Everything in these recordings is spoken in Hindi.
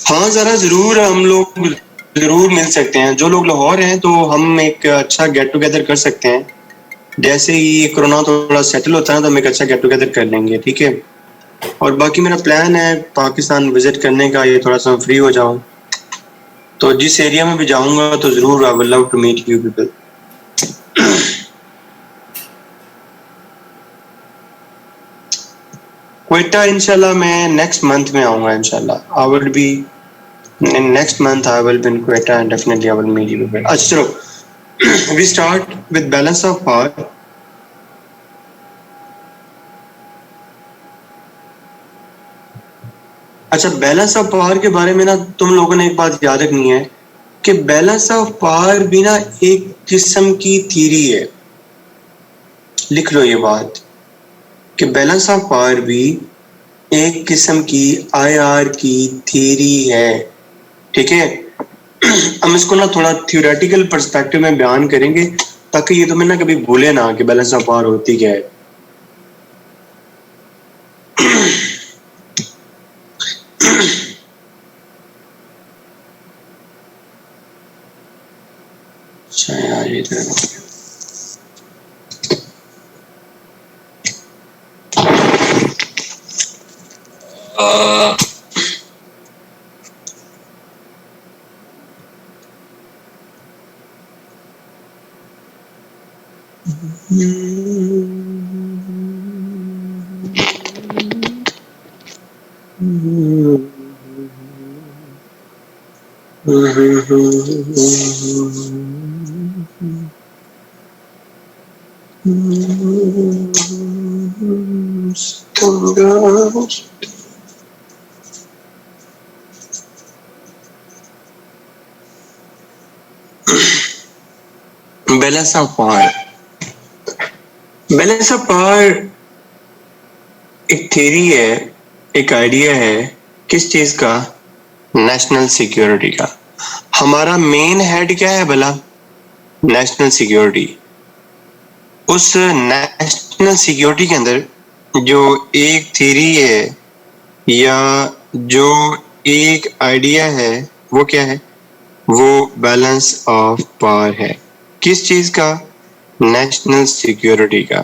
हाँ ज़रा ज़रूर हम लोग ज़रूर मिल सकते हैं। जो लोग लाहौर हैं तो हम एक अच्छा गेट टुगेदर कर सकते हैं। जैसे ही कोरोना थोड़ा सेटल होता है ना तो हम एक अच्छा गेट टुगेदर कर लेंगे, ठीक है। और बाकी मेरा प्लान है पाकिस्तान विजिट करने का, ये थोड़ा सा फ्री हो जाऊँ तो जिस एरिया में भी जाऊंगा तो ज़रूर I would love to meet you people. Quetta इंशाल्लाह मैं नेक्स्ट मंथ में आऊँगा इंशाल्लाह। I will be in next month I will be in Quetta and definitely I will meet you people. अच्छा चलो we start with balance of power. अच्छा बैलेंस ऑफ पावर के बारे में ना तुम लोगों ने एक बात याद रखनी है कि बैलेंस ऑफ पावर भी ना एक किस्म की थ्योरी है। लिख लो ये बात कि बैलेंस ऑफ पावर भी एक किस्म की आईआर की थ्योरी है, ठीक है। हम इसको ना थोड़ा थ्योरेटिकल पर्सपेक्टिव में बयान करेंगे ताकि ये तुम्हें ना कभी भूले ना कि बैलेंस ऑफ पावर होती क्या है। अच्छा यार ये तो balance of power. Balance of power एक थ्योरी है, एक आइडिया है। किस चीज का? नेशनल सिक्योरिटी का। हमारा मेन हेड क्या है भला? National security. उस नेशनल सिक्योरिटी के अंदर जो एक थ्योरी है या जो एक आइडिया है वो क्या है? वो बैलेंस ऑफ पावर है। किस चीज का? नेशनल सिक्योरिटी का।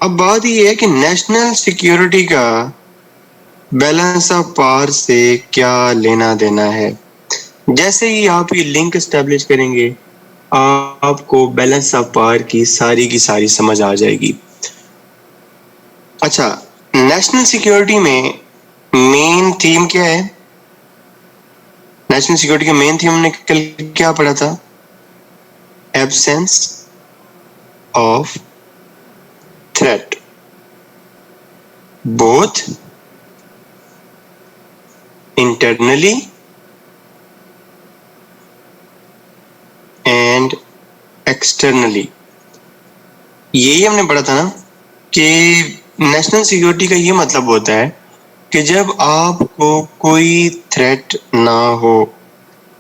अब बात ये है कि नेशनल सिक्योरिटी का बैलेंस ऑफ पावर से क्या लेना देना है। जैसे ही आप ये लिंक एस्टेब्लिश करेंगे आपको बैलेंस ऑफ पावर की सारी समझ आ जाएगी। अच्छा, नेशनल सिक्योरिटी में मेन थीम क्या है? नेशनल सिक्योरिटी का मेन थीम हमने कल क्या पढ़ा था? Absence of threat both internally and externally. यही हमने पढ़ा था ना कि नेशनल सिक्योरिटी का ये मतलब होता है कि जब आपको कोई थ्रेट ना हो,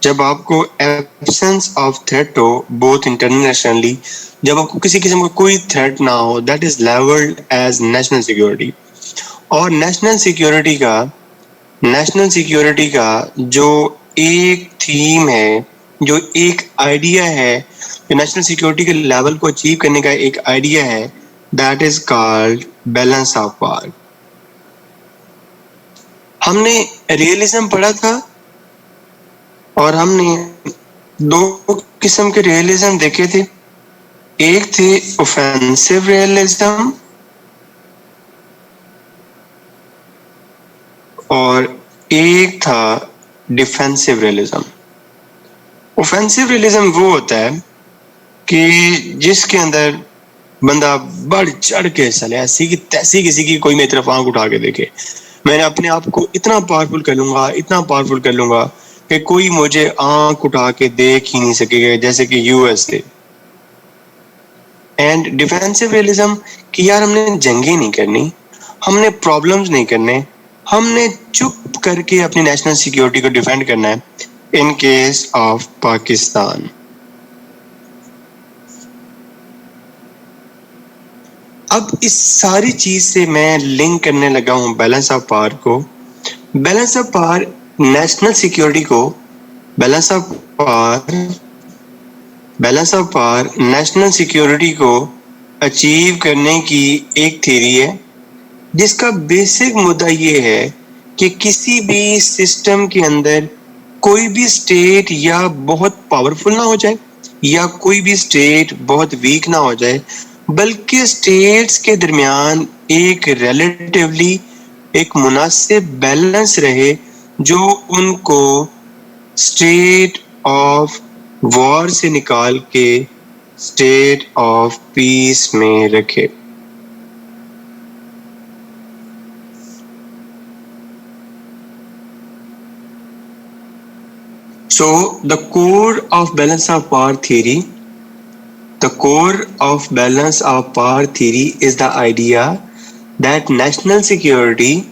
जब आपको एब्सेंस ऑफ थ्रेट हो बोथ इंटरनल एक्सटर्नली, जब आपको किसी किस्म का कोई थ्रेट ना हो, that is levelled as national security. और नेशनल सिक्योरिटी का जो एक थीम है, जो एक आइडिया है, जो नेशनल सिक्योरिटी के लेवल को अचीव करने का एक आइडिया है, that is called balance of power. हमने रियलिज्म पढ़ा था और हमने दो किस्म के रियलिज्म देखे थे। एक थे ऑफेंसिव रियलिज्म और एक था डिफेंसिव रियलिज्म। ऑफेंसिव रियलिज्म वो होता है कि जिसके अंदर बंदा बढ़ चढ़ के चले, ऐसी की तैसी किसी की कोई मेरी तरफ आंख उठा के देखे। मैंने अपने आप को इतना पावरफुल कर लूंगा, इतना पावरफुल कर लूंगा कि कोई मुझे आंख उठा के देख ही नहीं सकेगा, जैसे कि यूएस थे। एंड डिफेंसिव रियलिज्म कि यार हमने जंगें नहीं करनी, हमने प्रॉब्लम्स नहीं करने, हमने चुप करके अपनी नेशनल सिक्योरिटी को डिफेंड करना है इन केस ऑफ पाकिस्तान। अब इस सारी चीज से मैं लिंक करने लगा हूं बैलेंस ऑफ पावर को balance of power national security को balance of power balance of power national security को अचीव करने की एक थ्योरी है, जिसका बेसिक मुद्दा ये है कि किसी भी सिस्टम के अंदर कोई भी स्टेट या बहुत पावरफुल ना हो जाए या कोई भी स्टेट बहुत वीक ना हो जाए, बल्कि स्टेट्स के दरमियान एक रिलेटिवली एक मुनासिब बैलेंस रहे, जो उनको स्टेट ऑफ वॉर से निकाल के स्टेट ऑफ पीस में रखे। So the core of balance of power theory is the idea that national security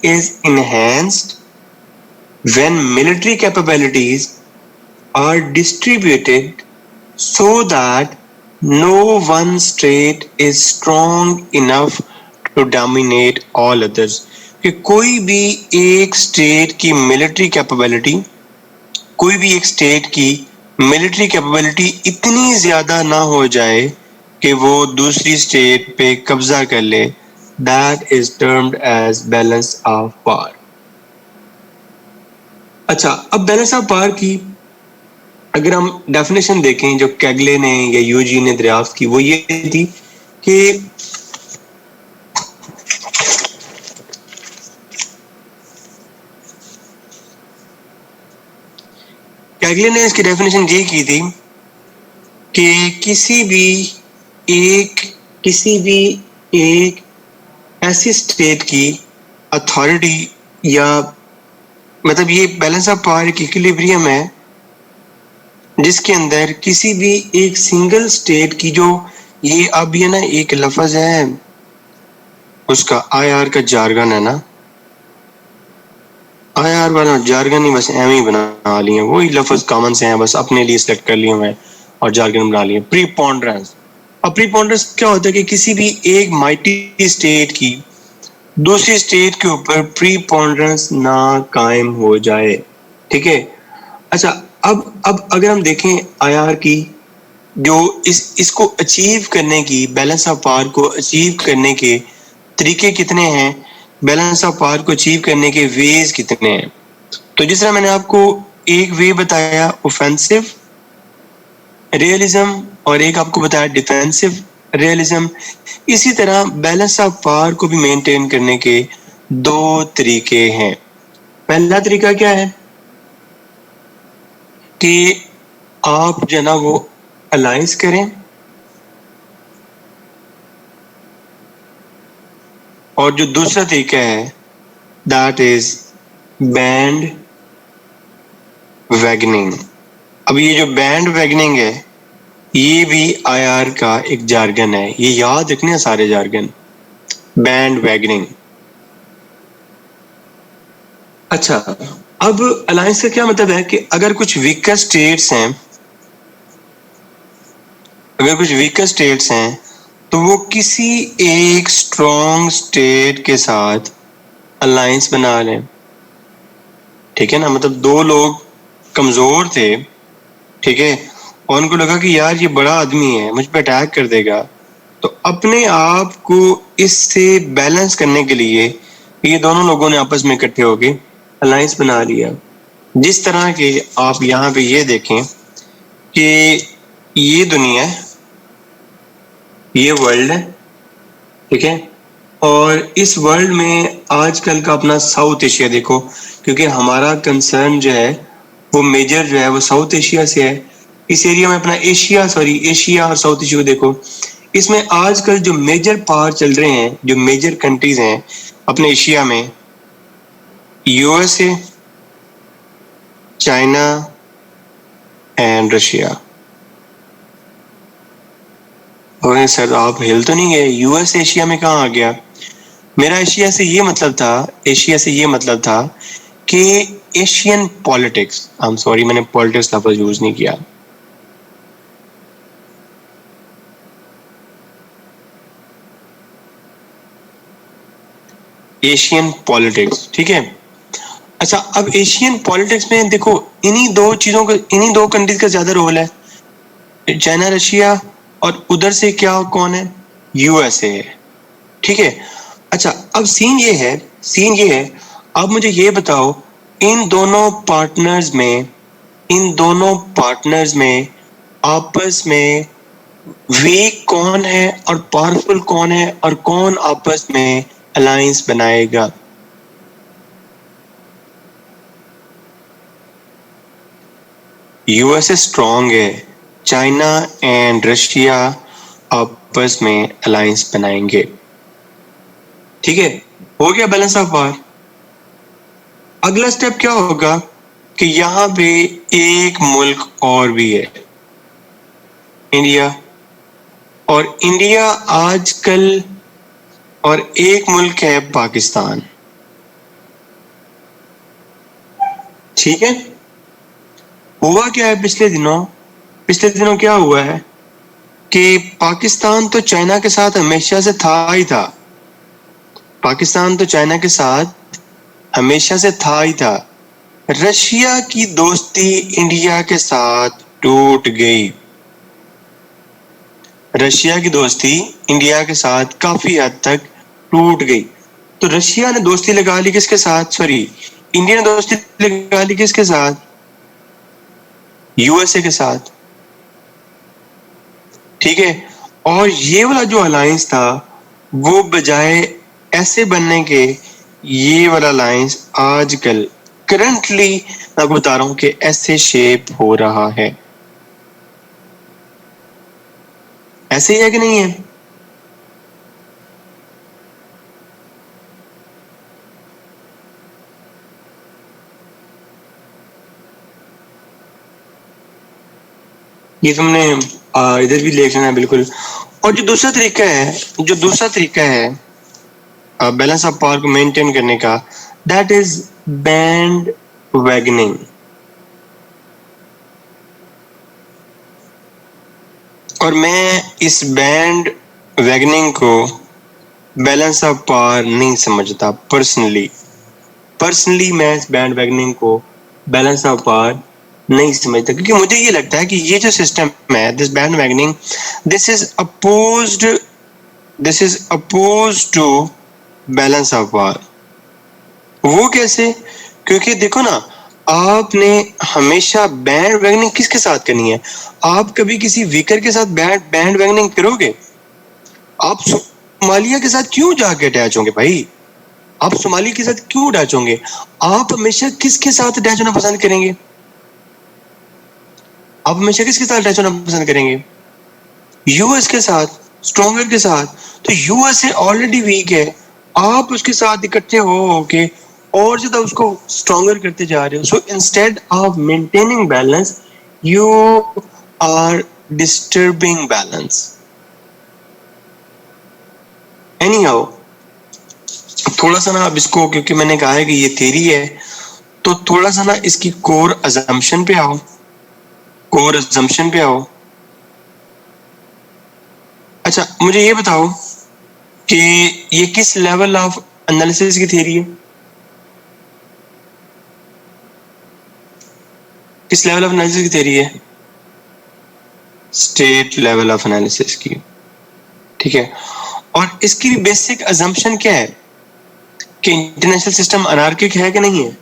is enhanced when military capabilities are distributed so that no one state is strong enough to dominate all others। कि कोई भी एक स्टेट की मिलिट्री कैपेबिलिटी इतनी ज्यादा ना हो जाए कि वो दूसरी स्टेट पे कब्जा कर ले। That is termed as balance of power. अच्छा, अब बैलेंस ऑफ पावर की अगर हम डेफिनेशन देखें जो कैगले ने या यूजी ने दरियाफ्त की, वो ये थी कि कैगले ने इसकी डेफिनेशन ये की थी कि किसी भी एक ऐसी स्टेट की अथॉरिटी या मतलब ये बैलेंस ऑफ पावर एक इक्विलिब्रियम है जिसके अंदर किसी भी एक सिंगल स्टेट की जो ये अब ये ना एक लफ्ज है उसका आईआर का जारगन है ना, आईआर वाला जारगन ही बस एम ही बना लिए, वही लफ्ज कॉमन से हैं, बस अपने लिए सेलेक्ट कर लिए हुए और जारगन बना लिए। प्रीपोंडरेंस। अब प्रीपोंडरेंस क्या होता है कि किसी भी एक माइटी स्टेट की दूसरी स्टेट के ऊपर प्रीपोंडरेंस ना कायम हो जाए। ठीक है। अच्छा, अब अगर हम देखें आईआर की जो इसको अचीव करने की, बैलेंस ऑफ पावर को अचीव करने के तरीके कितने हैं, बैलेंस ऑफ पावर को अचीव करने के वेज कितने हैं। तो जिस तरह मैंने आपको एक वे बताया ऑफेंसिव रियलिज्म और एक आपको बताया डिफेंसिव रियलिज्म, इसी तरह बैलेंस ऑफ पावर को भी मेंटेन करने के दो तरीके हैं। पहला तरीका क्या है कि आप जो ना वो अलायंस करें, और जो दूसरा तरीका है दैट इज बैंड वैगनिंग। अब ये जो बैंड वैगनिंग है ये भी आईआर का एक जार्गन है, ये याद रखने सारे जार्गन। Band wagoning. अच्छा, अब अलायंस का क्या मतलब है कि अगर कुछ वीकर स्टेट्स हैं तो वो किसी एक स्ट्रॉन्ग स्टेट के साथ अलायंस बना लें। ठीक है ना, मतलब दो लोग कमजोर थे, ठीक है, और उनको लगा कि यार ये बड़ा आदमी है, मुझ पे अटैक कर देगा, तो अपने आप को इससे बैलेंस करने के लिए ये दोनों लोगों ने आपस में इकट्ठे होके अलायंस बना लिया। जिस तरह के आप यहाँ पे ये देखें कि ये दुनिया है, ये वर्ल्ड है, ठीक है, और इस वर्ल्ड में आजकल का अपना साउथ एशिया देखो, क्योंकि हमारा कंसर्न जो है वो मेजर जो है वो साउथ एशिया से है। इस एरिया में अपना एशिया और साउथ एशिया को देखो, इसमें आजकल जो मेजर पावर चल रहे हैं, जो मेजर कंट्रीज हैं अपने एशिया में, यूएसए, चाइना एंड रशिया। और सर आप हिल तो नहीं गए, यूएस एशिया में कहाँ आ गया? मेरा एशिया से ये मतलब था कि Asian politics, I am sorry मैंने पॉलिटिक्स लफ्ज यूज नहीं किया। एशियन पॉलिटिक्स, ठीक है। अच्छा, अब एशियन पॉलिटिक्स में देखो, इन्हीं दो कंट्रीज का ज्यादा रोल है, चाइना रशिया, और उधर से क्या कौन है, यूएसए है, ठीक है। अच्छा, अब सीन ये है, अब मुझे ये बताओ, इन दोनों पार्टनर्स में आपस में वीक कौन है और पावरफुल कौन है, और कौन आपस में अलायंस बनाएगा? यूएसए स्ट्रांग है, चाइना एंड रशिया आपस में अलायंस बनाएंगे, ठीक है। हो गया बैलेंस ऑफ पावर। अगला स्टेप क्या होगा कि यहां पे एक मुल्क और भी है, इंडिया। और इंडिया आजकल, और एक मुल्क है पाकिस्तान, ठीक है। हुआ क्या है पिछले दिनों क्या हुआ है कि पाकिस्तान तो चाइना के साथ हमेशा से था ही था, पाकिस्तान तो चाइना के साथ हमेशा से था ही था। रशिया की दोस्ती इंडिया के साथ टूट गई, रशिया की दोस्ती इंडिया के साथ काफी हद तक टूट गई। तो रशिया ने दोस्ती लगा ली किसके साथ, सॉरी, इंडिया ने दोस्ती लगा ली किसके साथ, यूएसए के साथ, ठीक है। और ये वाला जो अलायंस था, वो बजाय ऐसे बनने के, ये वाला अलायंस आजकल करंटली मैं आपको बता रहा हूं कि ऐसे शेप हो रहा है। ऐसे ही है कि नहीं है? ये तुमने इधर भी देख लेना बिल्कुल। और जो दूसरा तरीका है बैलेंस ऑफ पावर को मेंटेन करने का, दैट इज बैंड वैगनिंग। और मैं इस बैंड वैगनिंग को बैलेंस ऑफ पावर नहीं समझता पर्सनली मैं इस बैंड वैगनिंग को बैलेंस ऑफ पावर नहीं समझता, क्योंकि मुझे ये लगता है कि ये जो सिस्टम है, this bandwagoning, this is opposed this is oppose to balance of power. वो कैसे? क्योंकि देखो ना, आपने हमेशा बैंड वैगनिंग किसके साथ करनी है? आप कभी किसी वीकर के साथ बैंड वैगनिंग करोगे? आप सोमालिया के साथ क्यों जाके अटैच होंगे भाई? आप सोमाली के साथ क्यों अटैच होंगे? आप हमेशा किसके साथ अटैच होना पसंद करेंगे? आप हमेशा किसके साथ अटैच होना पसंद करेंगे? यूएस के साथ, स्ट्रॉन्गर के साथ। तो यूएस ऑलरेडी वीक है, आप उसके साथ इकट्ठे हो के और ज्यादा उसको स्ट्रॉन्गर करते जा रहे हो। So instead of maintaining balance, you are disturbing balance. Anyhow, थोड़ा सा ना अब इसको, क्योंकि मैंने कहा है कि ये थ्योरी है, तो थोड़ा सा ना इसकी कोर अजम्पशन पे आओ। अच्छा, मुझे ये बताओ कि ये किस लेवल ऑफ एनालिसिस की थ्योरी है? किस लेवल ऑफ एनालिसिस की थ्योरी है? स्टेट लेवल ऑफ एनालिसिस की, ठीक है। और इसकी भी बेसिक अजम्पशन क्या है कि इंटरनेशनल सिस्टम अनार्किक है कि नहीं है?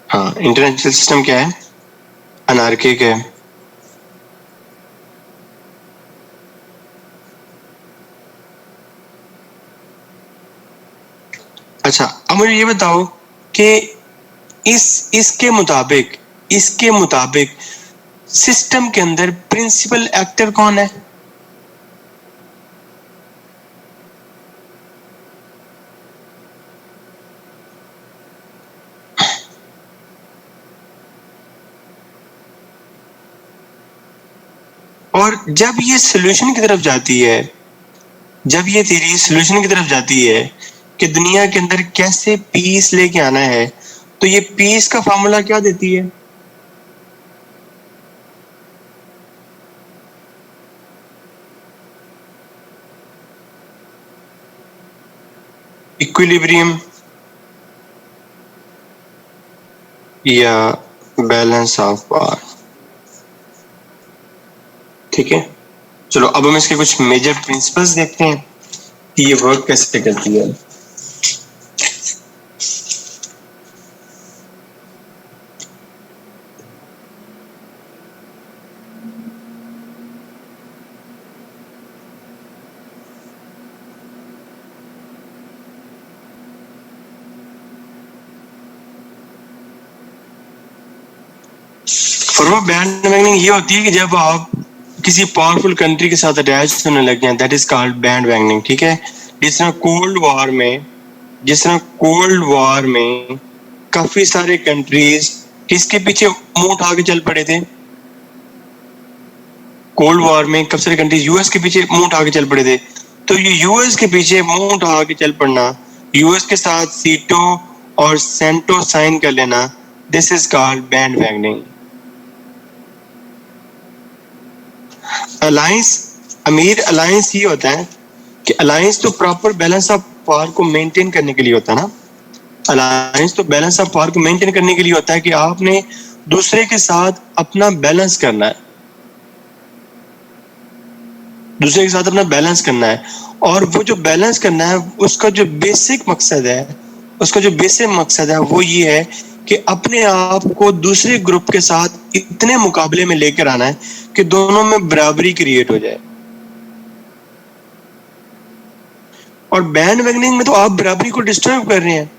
हाँ, इंटरनेशनल सिस्टम क्या है? अनार्किक है। अच्छा, अब मुझे ये बताओ कि इसके मुताबिक सिस्टम के अंदर प्रिंसिपल एक्टर कौन है? और जब ये सोल्यूशन की तरफ जाती है, जब ये थ्योरी सोल्यूशन की तरफ जाती है कि दुनिया के अंदर कैसे पीस लेके आना है, तो ये पीस का फार्मूला क्या देती है? इक्विलिब्रियम या बैलेंस ऑफ पावर। ठीक है, चलो अब हम इसके कुछ मेजर प्रिंसिपल्स देखते हैं कि ये वर्क कैसे करती है। और बैंड वैगनिंग ये होती है कि जब आप किसी पावरफुल कंट्री के साथ अटैच होने लग जाए, that is called band wagoning. ठीक है, जिस तरह कोल्ड वॉर में काफी सारे कंट्रीज किसके पीछे मुंह उठा के चल पड़े थे? कोल्ड वॉर में काफी सारे कंट्रीज यूएस के पीछे मुंह उठा के चल पड़े थे। तो ये यूएस के पीछे मुंह उठा के चल पड़ना, यूएस के साथ सीटो और सेंटो साइन कर लेना, this is called band wagoning. Alliance, अमीर अलायंस ये होता है कि अलायंस तो प्रॉपर बैलेंस ऑफ पावर को मेंटेन करने के लिए होता है ना। अलायंस तो बैलेंस ऑफ पावर को मेंटेन करने के लिए होता है कि आपने दूसरे के साथ अपना बैलेंस करना है, दूसरे के साथ अपना बैलेंस करना है। और वो जो बैलेंस करना है उसका जो बेसिक मकसद है वो ये है कि अपने आप को दूसरे ग्रुप के साथ इतने मुकाबले में लेकर आना है कि दोनों में बराबरी क्रिएट हो जाए। और बैंड वैगनिंग में तो आप बराबरी को डिस्टर्ब कर रहे हैं।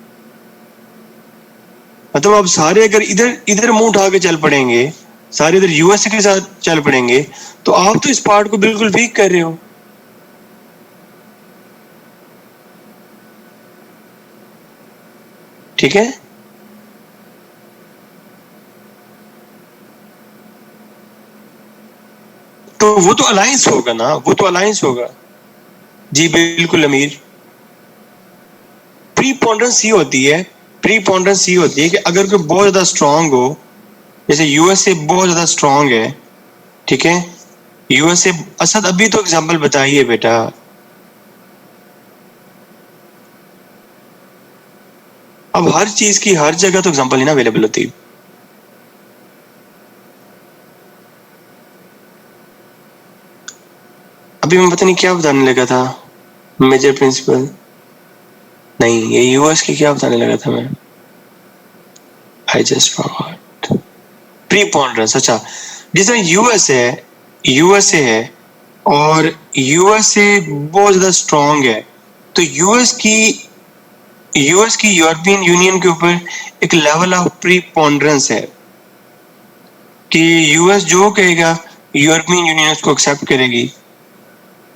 मतलब आप सारे अगर इधर इधर मुंह उठा के चल पड़ेंगे, सारे इधर यूएसए के साथ चल पड़ेंगे, तो आप तो इस पार्ट को बिल्कुल वीक कर रहे हो। ठीक है, तो वो तो अलायंस होगा ना, वो तो अलायंस होगा। जी बिल्कुल अमीर। प्रीपोंडेंस ये होती है, प्रीपोंडेंस ये होती है कि अगर कोई बहुत ज्यादा स्ट्रांग हो, जैसे यूएसए बहुत ज्यादा स्ट्रांग है, ठीक है, यूएसए, असद अभी तो एग्जांपल बताइए बेटा। अब हर चीज की हर जगह तो एग्जांपल ही ना अवेलेबल होती। अभी मैं पता नहीं क्या बताने लगा था, मेजर प्रिंसिपल नहीं, ये यूएस की क्या बताने लगा था मैं, आई जस्ट फॉरगॉट। प्रीपोंडेंस, अच्छा, जैसे यूएसए है और यूएसए बहुत ज्यादा स्ट्रांग है, तो यूएस की यूरोपियन यूनियन के ऊपर एक लेवल ऑफ प्रीपोंडेंस है कि यूएस जो कहेगा यूरोपियन यूनियन उसको एक्सेप्ट करेगी।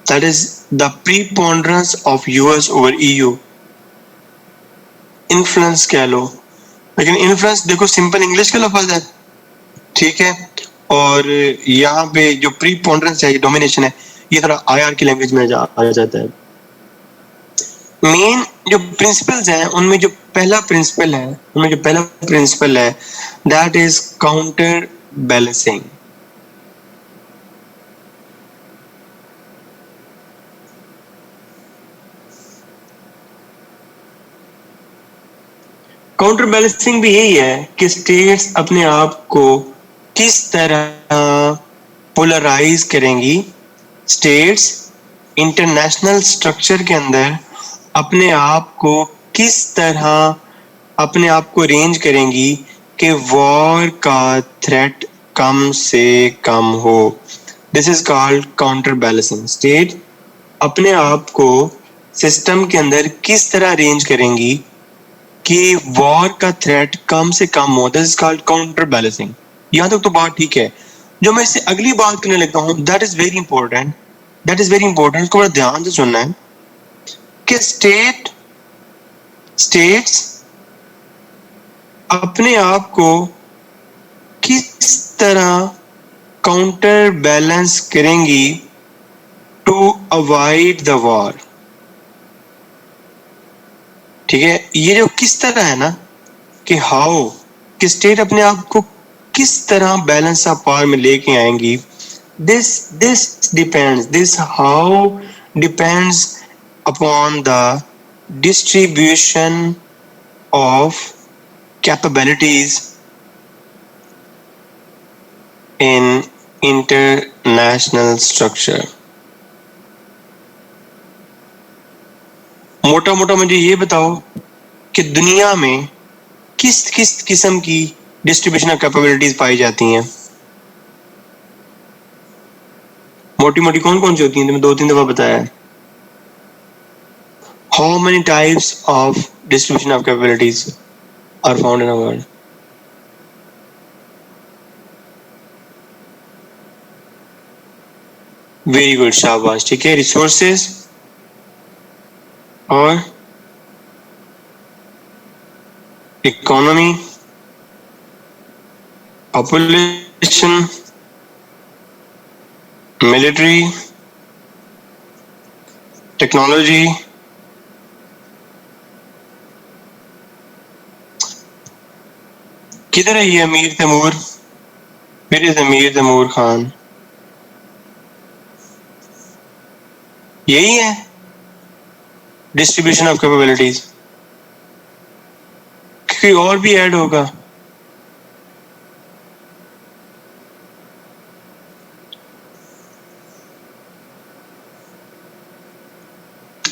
That is the preponderance of US over EU. Influence कह लो, लेकिन इन्फ्लुएंस देखो सिंपल इंग्लिश का लफ्ज है, ठीक है, और यहाँ पे जो प्रीपोंडेंस है, ये डोमिनेशन है, ये थोड़ा आईआर की लैंग्वेज में आ जाता है। मेन जो प्रिंसिपल्स हैं उनमें जो पहला प्रिंसिपल है that is counter balancing. Counter balancing भी यही है कि स्टेट्स अपने आप को किस तरह पोलराइज करेंगी, स्टेट्स इंटरनेशनल स्ट्रक्चर के अंदर अपने आप को किस तरह अपने आप को अरेंज करेंगी कि वॉर का थ्रेट कम से कम हो। This is called counter balancing. State अपने आप को सिस्टम के अंदर किस तरह अरेंज करेंगी कि वॉर का थ्रेट कम से कम हो, this is called counter balancing. यहां तक तो बात ठीक है। जो मैं इससे अगली बात करने लगता हूं, दैट इज वेरी इंपॉर्टेंट, इसको बड़ा ध्यान से सुनना है कि स्टेट्स अपने आप को किस तरह काउंटर बैलेंस करेंगी टू अवॉइड द वॉर। ठीक है, ये जो किस तरह है ना कि हाउ कि स्टेट अपने आप को किस तरह बैलेंस ऑफ पावर में लेके आएंगी, this how depends upon the distribution of capabilities in international structure. मोटा मोटा मुझे ये बताओ कि दुनिया में किस किस किस्म की डिस्ट्रीब्यूशन ऑफ कैपेबिलिटीज पाई जाती हैं? मोटी मोटी कौन कौन सी होती हैं? तुम्हें 2-3 दफा बताया है. How many types of distribution of capabilities are found in a world? Very good, शाबाश. ठीक है, रिसोर्सेस और इकोनॉमी, पॉपुलेशन, मिलिट्री, टेक्नोलॉजी. किधर है ये अमीर तैमूर? फिर इज अमीर तैमूर खान. यही है डिस्ट्रीब्यूशन ऑफ कैपेबिलिटीज, कोई और भी ऐड होगा?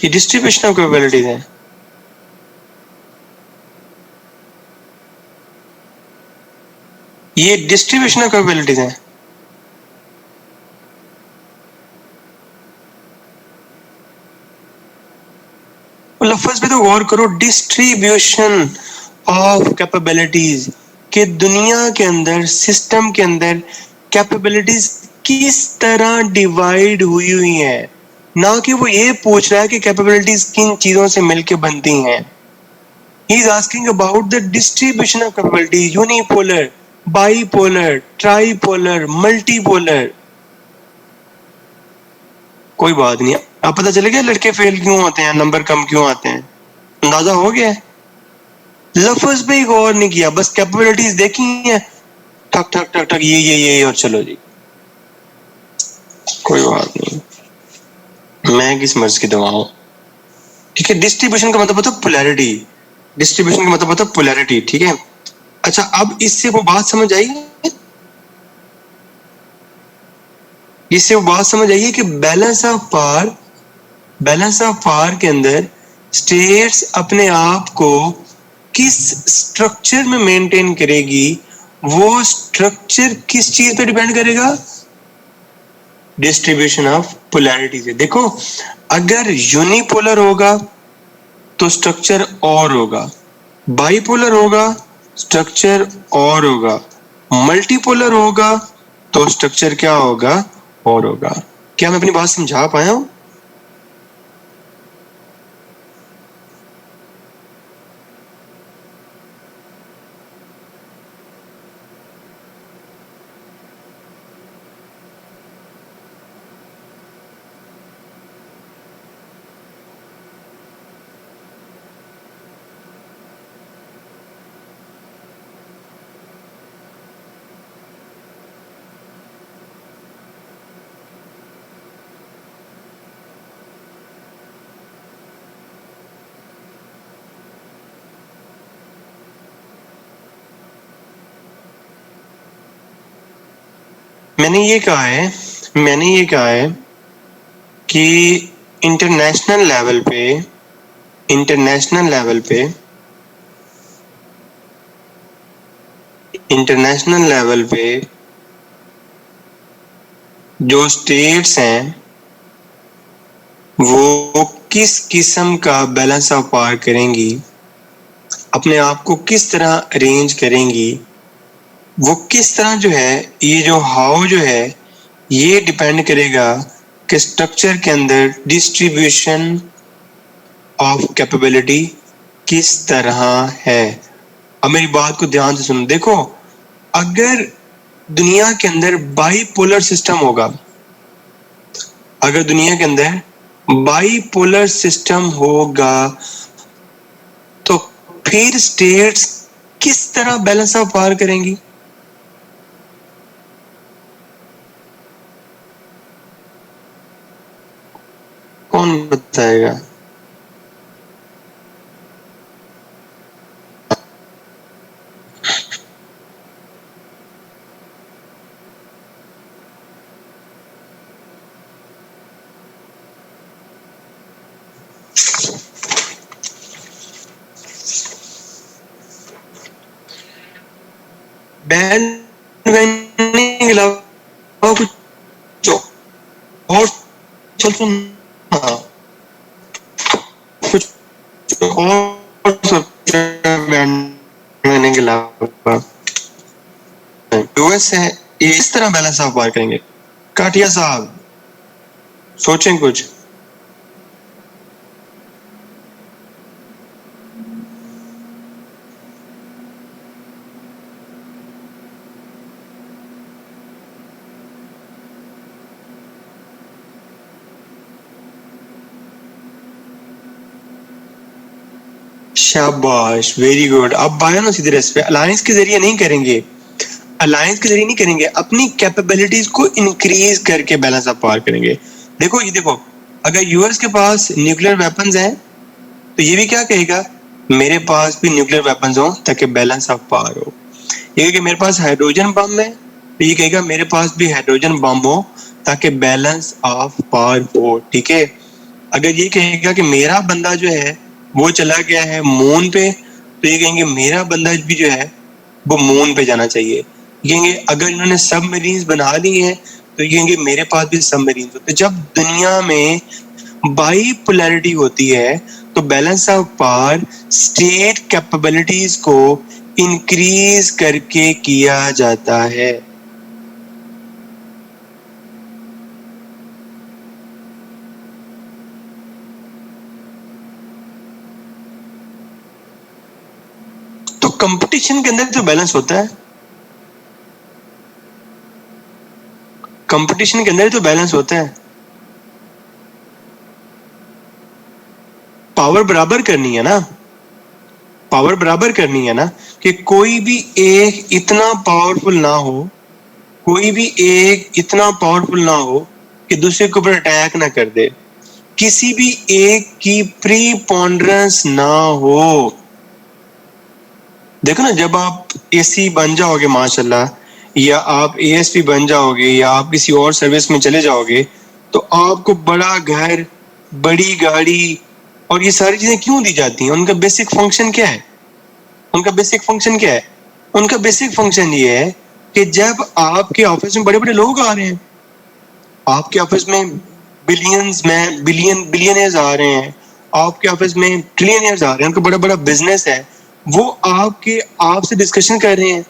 ये डिस्ट्रीब्यूशन ऑफ कैपेबिलिटीज है. ये डिस्ट्रीब्यूशन ऑफ कैपेबिलिटीज है. लफ्ज पे तो गौर करो. डिस्ट्रीब्यूशन ऑफ कैपेबिलिटीज कि दुनिया के अंदर, सिस्टम के अंदर कैपेबिलिटीज किस तरह डिवाइड हुई हुई है, ना कि वो ये पूछ रहा है कि कैपेबिलिटीज किन चीजों से मिलके बनती हैं. He is asking about the distribution of capabilities. Unipolar, bipolar, tripolar, multipolar. कोई बात नहीं. अब पता चल गया लड़के फेल क्यों होते हैं, नंबर कम क्यों आते हैं? अंदाजा हो गया. लफ्ज पे ही गौर नहीं किया, बस कैपेबिलिटीज देखी है, ठक ठक ठक ठक, ये और चलो जी. कोई बात नहीं, मैं किस मर्ज की दवा हूं. ठीक है, डिस्ट्रीब्यूशन का मतलब होता है पोलैरिटी. डिस्ट्रीब्यूशन का मतलब होता है पोलैरिटी. ठीक है. अच्छा, अब इससे वो बात समझ आई, इससे वो बात समझ आई है कि बैलेंस ऑफ पावर के अंदर स्टेट्स अपने आप को किस स्ट्रक्चर में मेंटेन करेगी. वो स्ट्रक्चर किस चीज पे डिपेंड करेगा? डिस्ट्रीब्यूशन ऑफ पोलैरिटी से. देखो, अगर यूनिपोलर होगा तो स्ट्रक्चर और होगा, बाईपोलर होगा स्ट्रक्चर और होगा, मल्टीपोलर होगा तो स्ट्रक्चर क्या होगा? और होगा. क्या मैं अपनी बात समझा पाया हूं? मैंने ये कहा है कि इंटरनेशनल लेवल पे जो स्टेट्स हैं वो किस किस्म का बैलेंस ऑफ पावर करेंगी, अपने आप को किस तरह अरेंज करेंगी, वो किस तरह जो है, ये जो हाउ जो है, ये डिपेंड करेगा कि स्ट्रक्चर के अंदर डिस्ट्रीब्यूशन ऑफ कैपेबिलिटी किस तरह है. अब मेरी बात को ध्यान से सुनो. देखो, अगर दुनिया के अंदर बाईपोलर सिस्टम होगा, अगर दुनिया के अंदर बाईपोलर सिस्टम होगा तो फिर स्टेट्स किस तरह बैलेंस ऑफ पावर करेंगी? कौन बताएगा? बैंड के अलावा कुछ और सोचो ना, कुछ और सोचो बैंड के अलावा। यूएस है, ये इस तरह बैलेंस ऑफ पावर करेंगे। काटिया साहब सोचें कुछ। शाबाश, वेरी गुड। अब आया ना सीधे रेस पे। अलायंस के जरिए नहीं करेंगे, अलायंस के जरिए नहीं करेंगे, अपनी कैपेबिलिटीज को इंक्रीज करके बैलेंस ऑफ पावर करेंगे। देखो ये देखो, अगर यूएस के पास न्यूक्लियर वेपन्स हैं तो ये भी क्या कहेगा, मेरे पास भी न्यूक्लियर वेपन्स हो ताकि बैलेंस ऑफ पावर हो। ये कहेगा मेरे पास हाइड्रोजन बम है तो ये कहेगा मेरे पास भी हाइड्रोजन बम हो ताकि बैलेंस ऑफ पावर हो। ठीक है, अगर ये कहेगा कि मेरा बंदा जो है वो चला गया है मून पे तो ये कहेंगे मेरा बंदा भी जो है वो मून पे जाना चाहिए। ये कहेंगे अगर इन्होंने सबमरीन्स बना ली हैं तो ये कहेंगे मेरे पास भी सबमरीन्स होते। जब दुनिया में बाइपोलैरिटी होती है तो balance of power state capabilities को इंक्रीज करके किया जाता है। तो कंपटीशन के अंदर तो बैलेंस होता है, कंपटीशन के अंदर तो बैलेंस होता है। पावर बराबर करनी है ना, पावर बराबर करनी है ना, कि कोई भी एक इतना पावरफुल ना हो, कोई भी एक इतना पावरफुल ना हो कि दूसरे के ऊपर अटैक ना कर दे, किसी भी एक की प्रीपोंडरेंस ना हो। देखो ना, जब आप एसी बन जाओगे माशाल्लाह, या आप एएसपी बन जाओगे, या आप किसी और सर्विस में चले जाओगे तो आपको बड़ा घर, बड़ी गाड़ी और ये सारी चीजें क्यों दी जाती हैं? उनका बेसिक फंक्शन क्या है? उनका बेसिक फंक्शन क्या है? उनका बेसिक फंक्शन ये है कि जब आपके ऑफिस में बड़े बड़े लोग आ रहे हैं, आपके ऑफिस में बिलियंस में बिलियनियर्स आ रहे हैं, आपके ऑफिस में ट्रिलियनियर्स आ रहे हैं, उनका बड़ा बड़ा बिजनेस है, वो आपसे डिस्कशन कर रहे हैं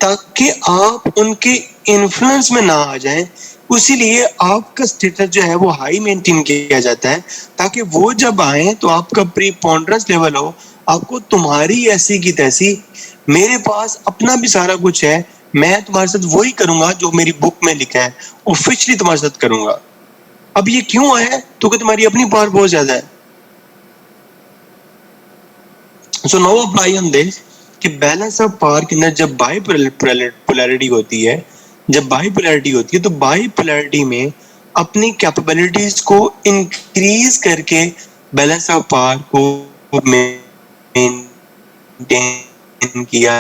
ताकि आप उनके इन्फ्लुएंस में ना आ जाएं। उसीलिए आपका स्टेटस जो है वो हाई मेंटेन किया जाता है ताकि वो जब आए तो आपका प्रीपोंडरेंस लेवल हो, आपको तुम्हारी ऐसी की तैसी, मेरे पास अपना भी सारा कुछ है, मैं तुम्हारे साथ वही करूंगा जो मेरी बुक में लिखा है, ऑफिशियली तुम्हारे साथ करूंगा। अब ये क्यों है? तो कि तुम्हारी अपनी पावर बहुत ज्यादा है। So now apply on this कि बैलेंस ऑफ पावर के अंदर जब बाइपोलैरिटी होती है, जब बाइपोलैरिटी होती है तो बाइपोलैरिटी में अपनी कैपेबिलिटीज को इंक्रीज करके बैलेंस ऑफ पावर को मेंटेन किया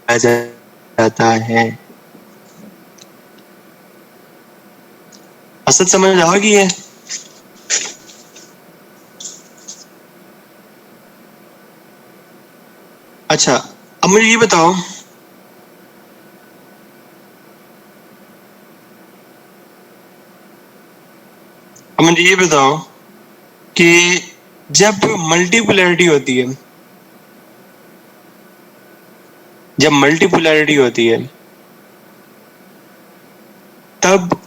जाता है। असल समझ आ गई है? अच्छा, अब मुझे ये बताओ, अब मुझे ये बताओ कि जब मल्टीपोलैरिटी होती है, जब मल्टीपोलैरिटी होती है तब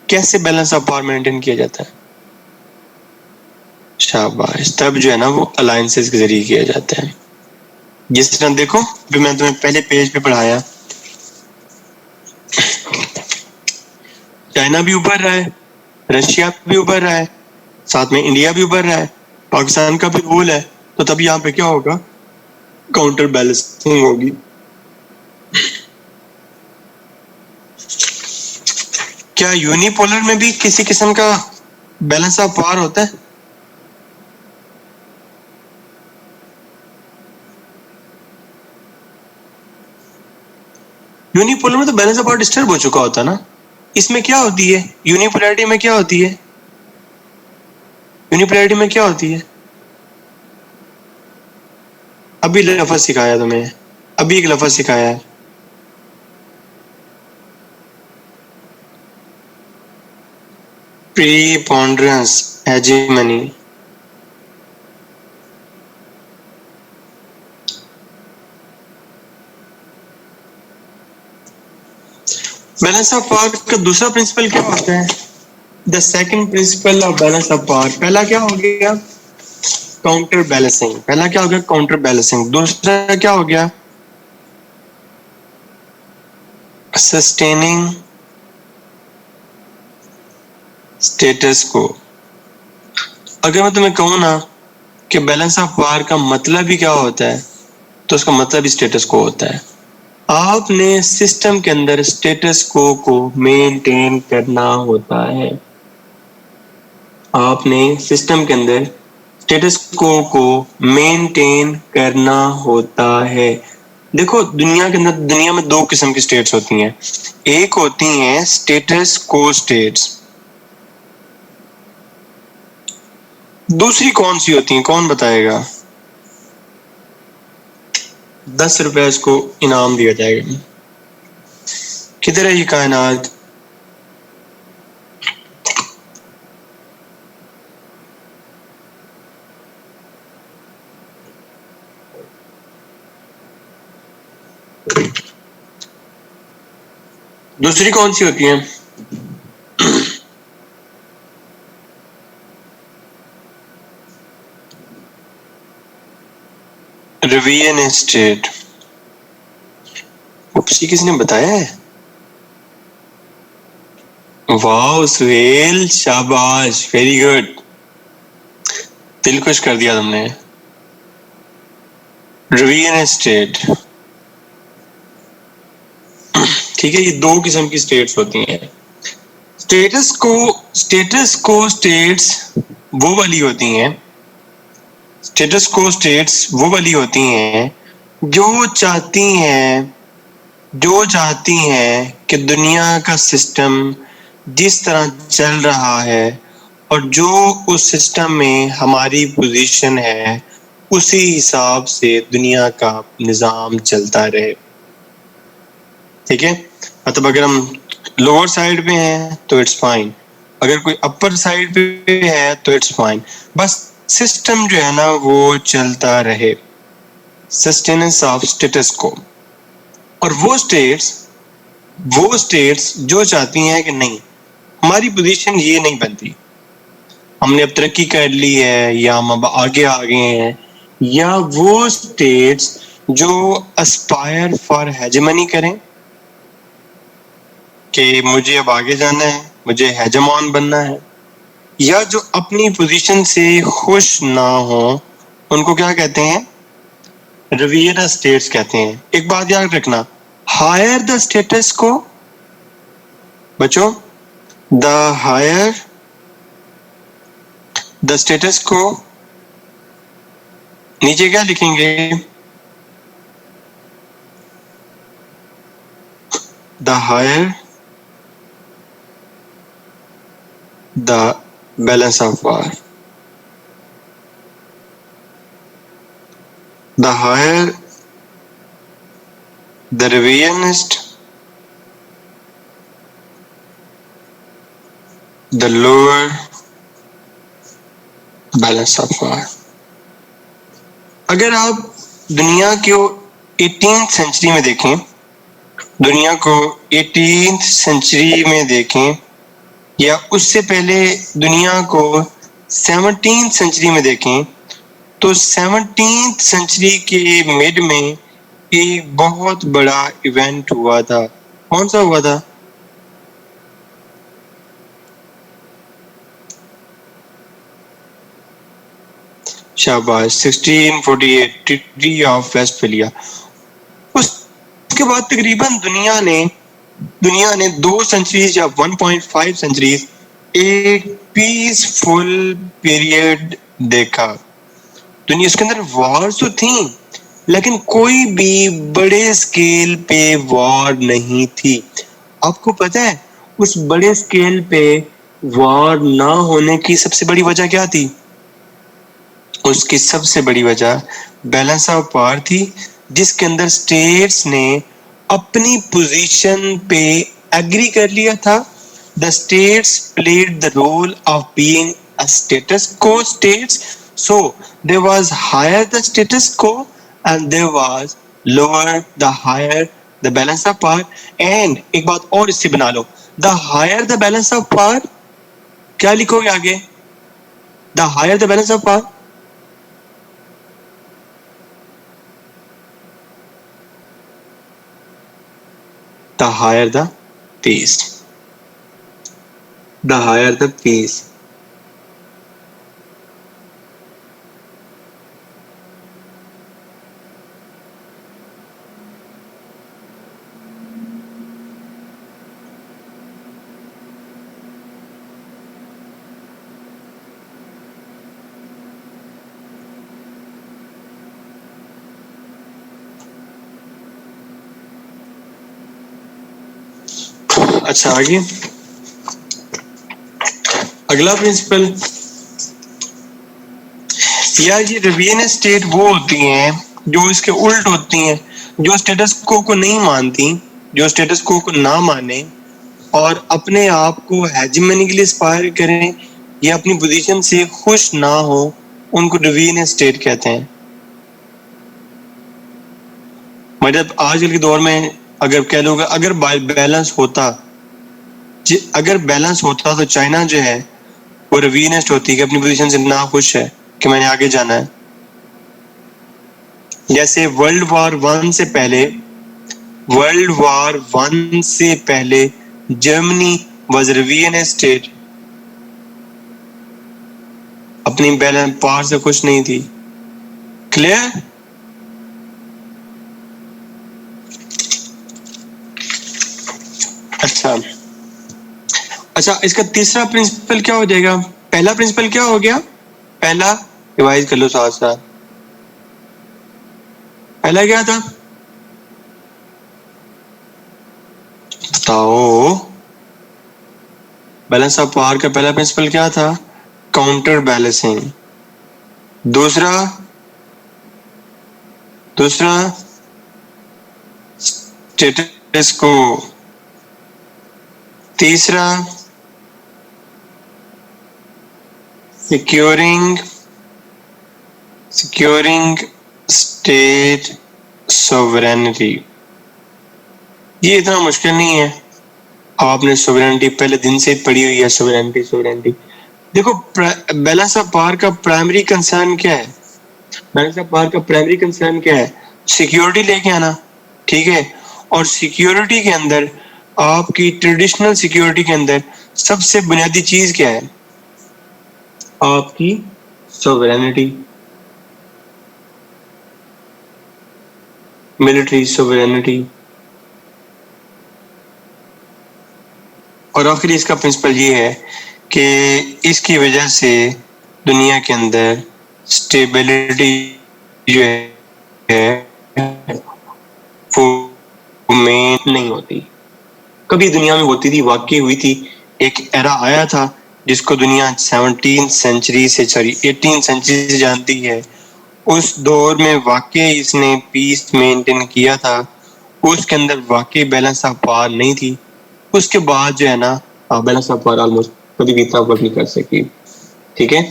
कैसे बैलेंस ऑफ पावर मेंटेन किया जाता है? शाबाश, तब जो है ना वो अलायंसेस के जरिए किया जाता है। जिस तरह देखो, भी मैं तुम्हें पहले पेज पे पढ़ाया, चाइना भी उभर रहा है, रशिया भी उभर रहा है, साथ में इंडिया भी उभर रहा है, पाकिस्तान का भी रोल है, तो तब यहाँ पे क्या होगा? काउंटर बैलेंसिंग होगी। क्या यूनिपोलर में भी किसी किस्म का बैलेंस ऑफ पावर होता है? यूनिपोलर में तो बैलेंस ऑफ पावर डिस्टर्ब हो चुका होता ना। इसमें क्या होती है? यूनिपोलैरिटी में क्या होती है? यूनिपोलैरिटी में क्या होती है? अभी लफ्ज सिखाया तुम्हें, अभी एक लफ्ज सिखाया है। Preponderance, hegemony. Balance of power का दूसरा प्रिंसिपल क्या होता है? The second principle of balance of power, पहला क्या हो गया? Counter balancing. पहला क्या हो गया? Counter balancing. दूसरा क्या हो गया? सस्टेनिंग स्टेटस को। अगर मैं तुम्हें कहूं ना कि बैलेंस ऑफ पावर का मतलब ही क्या होता है, तो उसका मतलब ही स्टेटस को होता है। आपने सिस्टम के अंदर स्टेटस को मेंटेन करना होता है। आपने सिस्टम के अंदर स्टेटस को मेंटेन करना होता है। देखो दुनिया के अंदर, दुनिया में दो किस्म की स्टेट्स होती हैं। एक होती हैं स्टेटस को स्टेट्स, दूसरी कौन सी होती है? कौन बताएगा? 10 रुपए इसको इनाम दिया जाएगा। किधर है ये कायनात? दूसरी कौन सी होती है? Rivian state. किसने बताया है? वाह सुहेल, शाबाश, वेरी गुड, दिल खुश कर दिया तुमने। रिवियन स्टेट, ठीक है। ये दो किस्म की स्टेट्स होती हैं। स्टेटस को स्टेट्स वो वाली होती हैं, स्टेटस को स्टेट्स वो वाली होती हैं जो चाहती हैं कि दुनिया का सिस्टम जिस तरह चल रहा है और जो उस सिस्टम में हमारी पोजीशन है उसी हिसाब से दुनिया का निजाम चलता रहे। ठीक है, मतलब अगर हम लोअर साइड पे हैं तो इट्स फाइन, अगर कोई अपर साइड पे है तो इट्स फाइन, बस सिस्टम जो है ना वो चलता रहे, सस्टेनेंस ऑफ स्टेटस को। और वो स्टेट्स जो चाहती हैं कि नहीं हमारी पोजीशन ये नहीं बनती, हमने अब तरक्की कर ली है या हम अब आगे आ गए हैं, या वो स्टेट्स जो एस्पायर फॉर हेजेमनी करें कि मुझे अब आगे जाना है, मुझे हेजमॉन बनना है, या जो अपनी पोजीशन से खुश ना हो उनको क्या कहते हैं? रिवियर स्टेट्स कहते हैं। एक बात याद रखना, हायर द स्टेटस को बच्चों, द हायर द स्टेटस को, नीचे क्या लिखेंगे? The higher the balance of power, the higher the revisionist, the lower balance of power. अगर आप दुनिया को 18th सेंचुरी में देखें, दुनिया को 18th सेंचुरी में देखें या उससे पहले दुनिया को 17th सेंचुरी में देखें, तो 17th सेंचुरी के मिड में एक बहुत बड़ा इवेंट हुआ था। कौन सा हुआ था? शाबाश, 1648 ट्रीटी ऑफ वेस्टफेलिया। उसके बाद तकरीबन दुनिया ने 2 सेंचुरीज या 1.5 सेंचुरीज एक पीसफुल पीरियड देखा। दुनिया उसके अंदर वॉर तो थी लेकिन कोई भी बड़े स्केल पे वॉर नहीं थी। आपको पता है उस बड़े स्केल पे वॉर ना होने की सबसे बड़ी वजह क्या थी? उसकी सबसे बड़ी वजह बैलेंस ऑफ पावर थी, जिसके अंदर स्टेट्स ने अपनी पोजीशन पे एग्री कर लिया था The states played the role of being a status quo states. So there was higher the status quo and there was lower the higher the balance of power. And एक बात और इससे बना लो, the higher the balance of power, क्या लिखोगे आगे? The higher the balance of power, the higher the peace. The higher the peace. अच्छा आगे अगला प्रिंसिपल, यार ये रिवीजन स्टेट वो होती हैं जो इसके उल्ट होती हैं, जो स्टेटस को नहीं मानती, जो स्टेटस को ना माने और अपने आप को हेजिमनी के लिए एस्पायर करें या अपनी पोजीशन से खुश ना हो, उनको रिवीजन स्टेट कहते हैं। मतलब आजकल के दौर में अगर कह लो अगर बैलेंस होता, अगर बैलेंस होता तो चाइना जो है वो रिवीनेस्ट होती कि अपनी पोजीशन से ना खुश है कि मैंने आगे जाना है। जैसे वर्ल्ड वॉर वन से पहले जर्मनी वाज रिवीन स्टेट, अपनी बैलेंस पावर से खुश नहीं थी। क्लियर? अच्छा, इसका तीसरा प्रिंसिपल क्या हो जाएगा? पहला प्रिंसिपल क्या हो गया? पहला रिवाइज कर लो साथ साथ। पहला क्या था बताओ? बैलेंस ऑफ पावर का पहला प्रिंसिपल क्या था? Counter balancing. दूसरा स्टेटस को। तीसरा securing state sovereignty। ये इतना मुश्किल नहीं है, आपने सोवरेनिटी पहले दिन से पढ़ी हुई है। सोवरेनिटी देखो, बैलेंस ऑफ पावर का प्राइमरी कंसर्न क्या है? बैलेंस ऑफ पावर का प्राइमरी कंसर्न क्या है? सिक्योरिटी लेके आना, ठीक है। और सिक्योरिटी के अंदर, आपकी ट्रेडिशनल सिक्योरिटी के अंदर सबसे बुनियादी चीज क्या है? आपकी सोवरेनिटी, मिलिट्री सोवरेनिटी। और आखिरी इसका प्रिंसिपल ये है कि इसकी वजह से दुनिया के अंदर स्टेबिलिटी जो है वो मेन नहीं होती। कभी दुनिया में होती थी, वाकई हुई थी, एक एरा आया था जिसको दुनिया 18th सेंचुरी से जानती है। उस दौर में वाकई इसने पीस मेंटेन किया था, उसके अंदर वाकई बैलेंस ऑफ पावर नहीं थी। उसके बाद जो है ना, बैलेंस ऑफ पावर ऑलमोस्ट कभी भी इतना वर्क नहीं कर सकी। ठीक है,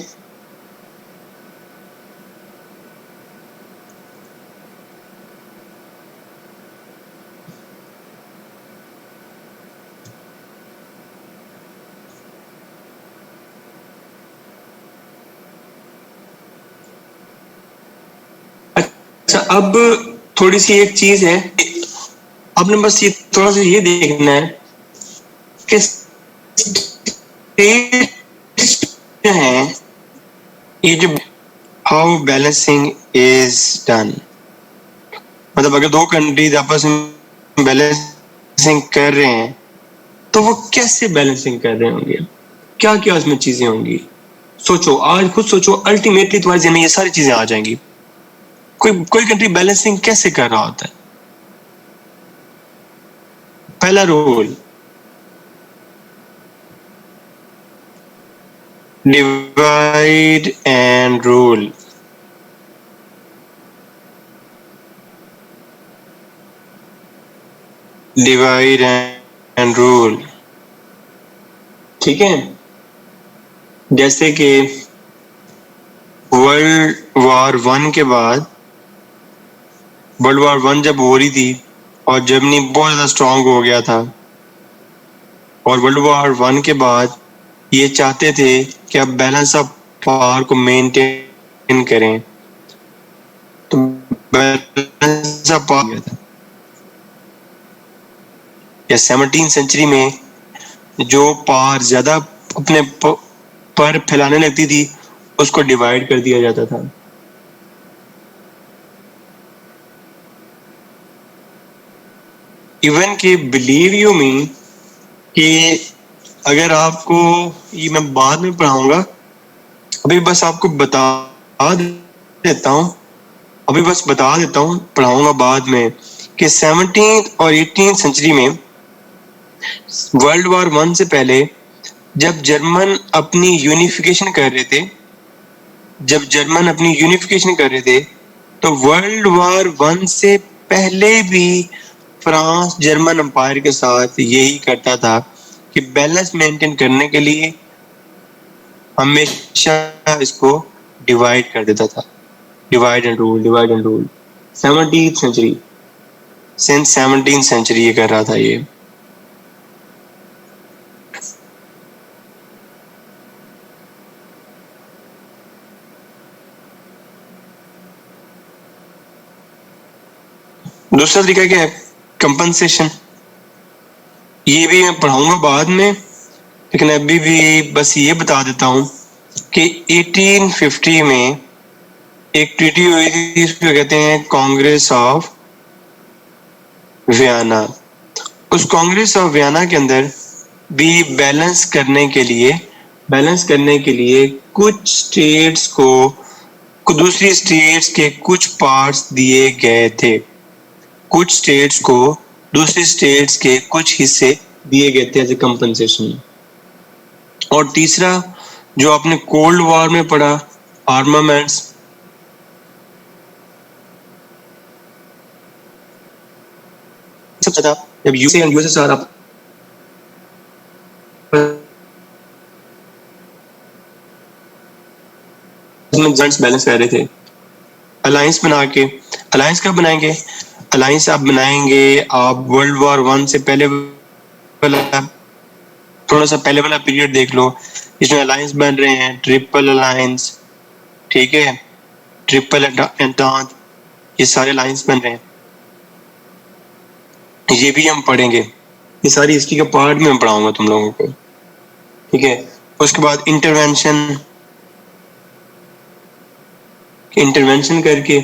अच्छा अब थोड़ी सी एक चीज है, आपने बस ये थोड़ा सा ये देखना है कि है ये जो हाउ बैलेंसिंग इज डन। मतलब अगर दो कंट्रीज आपस में बैलेंसिंग कर रहे हैं तो वो कैसे बैलेंसिंग कर रहे होंगे, क्या क्या उसमें चीजें होंगी? सोचो, आज खुद सोचो, अल्टीमेटली तुम्हारे जिम्मे ये सारी चीजें आ जाएंगी। कोई कंट्री बैलेंसिंग कैसे कर रहा होता है? पहला rule, divide and rule. Divide and rule. ठीक है, जैसे कि वर्ल्ड वॉर 1 के बाद, वर्ल्ड वॉर 1 जब हो रही थी और जर्मनी बहुत ज्यादा स्ट्रांग हो गया था, और वर्ल्ड वॉर 1 के बाद ये चाहते थे कि अब बैलेंस ऑफ पावर को मेंटेन करें, तो बैलेंस ऑफ पावर था या 17th सेंचुरी में जो पावर ज्यादा अपने पर फैलाने लगती थी उसको डिवाइड कर दिया जाता था। इवन कि बिलीव यू मी कि अगर आपको, ये मैं बाद में पढ़ाऊंगा, अभी बस आपको बता देता हूँ, अभी बस बता देता हूँ, पढ़ाऊंगा बाद में, कि 17th और 18th सेंचुरी में, वर्ल्ड वॉर 1 से पहले जब जर्मन अपनी यूनिफिकेशन कर रहे थे, तो वर्ल्ड वॉर 1 से पहले भी फ्रांस जर्मन एम्पायर के साथ यही करता था कि बैलेंस मेंटेन करने के लिए हमेशा इसको डिवाइड कर देता था, divide and rule 17th century, since 17th century ये कर रहा था ये। दूसरा तरीका क्या है, कंपनसेशन, ये भी मैं पढ़ाऊंगा बाद में, लेकिन अभी भी बस ये बता देता हूं कि 1850 में एक ट्रीटी हुई थी, इसको कहते हैं कांग्रेस ऑफ वियना। उस कांग्रेस ऑफ वियना के अंदर भी बैलेंस करने के लिए कुछ स्टेट्स को दूसरी स्टेट्स के कुछ पार्ट्स दिए गए थे, कुछ स्टेट्स को दूसरी स्टेट्स के कुछ हिस्से दिए गए थे एज ए कंपनसेशन। और तीसरा जो आपने कोल्ड वॉर में पढ़ा, आर्मामेंट्स, सबसे ज्यादा जब यूएसए एंड यूएसएसआर आप बैलेंस कर रहे थे, अलायंस बना के, अलायंस कब बनाएंगे, अलायंस आप बनाएंगे आप वर्ल्ड वॉर 1 से पहले वाला, थोड़ा सा पहले वाला पीरियड देख लो, इसमें अलायंस बन रहे हैं, ट्रिपल अलायंस, ठीक है, ट्रिपल एंटांट, ये सारे अलायंस बन रहे हैं, ये भी हम पढ़ेंगे, ये सारी हिस्ट्री का पार्ट में पढ़ाऊंगा तुम लोगों को, ठीक है। उसके बाद इंटरवेंशन करके,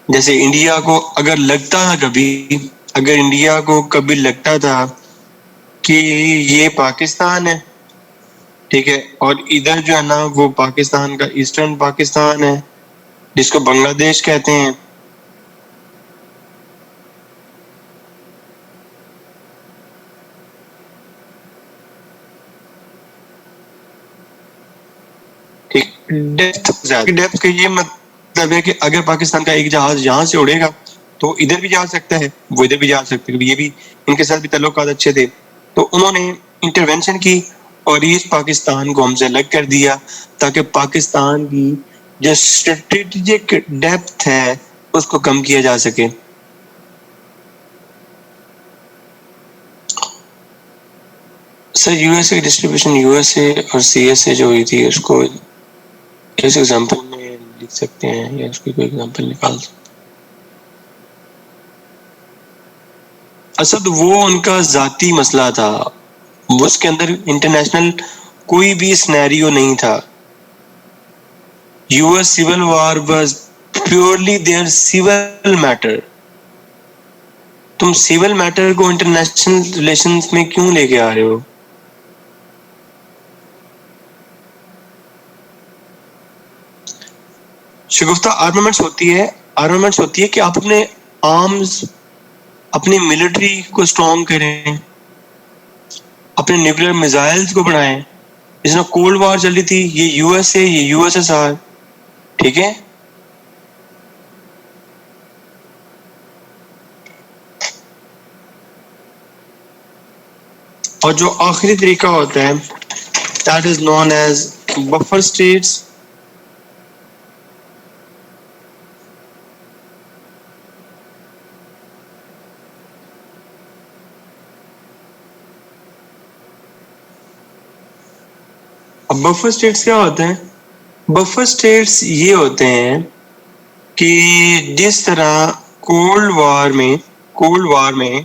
जैसे इंडिया को अगर लगता था कभी, अगर इंडिया को कभी लगता था कि ये पाकिस्तान है, ठीक है, और इधर जो है ना वो पाकिस्तान का ईस्टर्न पाकिस्तान है जिसको बांग्लादेश कहते हैं, ठीक, डेप्थ का ये मतलब है कि अगर पाकिस्तान का एक जहाज यहाँ से उड़ेगा तो इधर भी जा सकता है, वो इधर भी जा सकते हैं, ये भी इनके साथ भी ताल्लुकात अच्छे थे, तो उन्होंने इंटरवेंशन की और ईस्ट पाकिस्तान को हमसे अलग कर दिया ताकि पाकिस्तान की जो स्ट्रेटेजिक डेप्थ है उसको कम किया जा सके। सर यूएसए की डिस्ट्रीब्यूशन, यूएसए और सीएसए जो हुई थी उसको इस एग्जांपल में लिख सकते हैं या उसकी कोई एग्जांपल निकाल सकते। असद वो उनका जाती मसला था, उसके अंदर इंटरनेशनल कोई भी सिनेरियो नहीं था। US civil war was purely their civil matter. तुम सिविल मैटर को इंटरनेशनल रिलेशंस में क्यों लेके आ रहे हो? शगुफ्ता आर्मामेंट्स होती है कि आप अपने आर्म्स, अपनी मिलिट्री को स्ट्रॉन्ग करें, अपने न्यूक्लियर मिसाइल्स को बढ़ाएं। इसमें कोल्ड वॉर चली थी, ये यूएसए, ये यूएसएसआर, ठीक है। और जो आखिरी तरीका होता है that is known as buffer states. अब बफर स्टेट्स क्या होते हैं? बफर स्टेट्स ये होते हैं कि जिस तरह कोल्ड वॉर में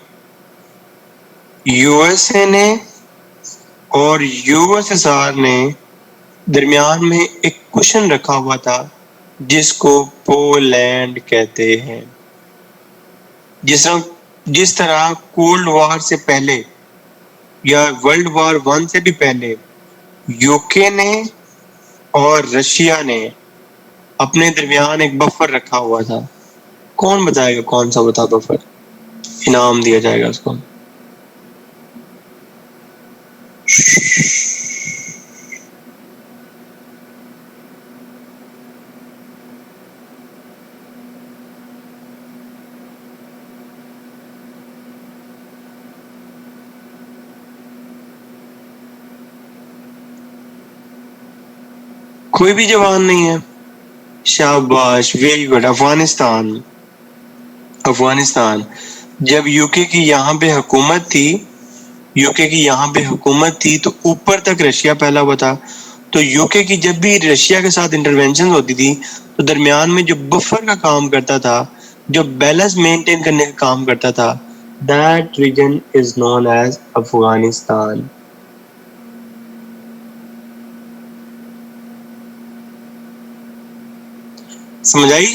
यूएसए ने और यूएसएसआर ने दरमियान में एक क्वेश्चन रखा हुआ था जिसको पोलैंड कहते हैं। जिस तरह कोल्ड वॉर से पहले या वर्ल्ड वॉर 1 से भी पहले यूके ने और रशिया ने अपने दरमियान एक बफर रखा हुआ था। कौन बताएगा कौन सा बता बफर? इनाम दिया जाएगा उसको। कोई भी जवान नहीं है? शाबाश, वेरी गुड। अफगानिस्तान। अफगानिस्तान जब यूके की यहाँ पे हुकूमत थी तो ऊपर तक रशिया फैला हुआ था। तो यूके की जब भी रशिया के साथ इंटरवेंशन होती थी तो दरमियान में जो बफर का काम करता था, जो बैलेंस मेंटेन करने का काम करता था, that region is known as Afghanistan. समझ आई?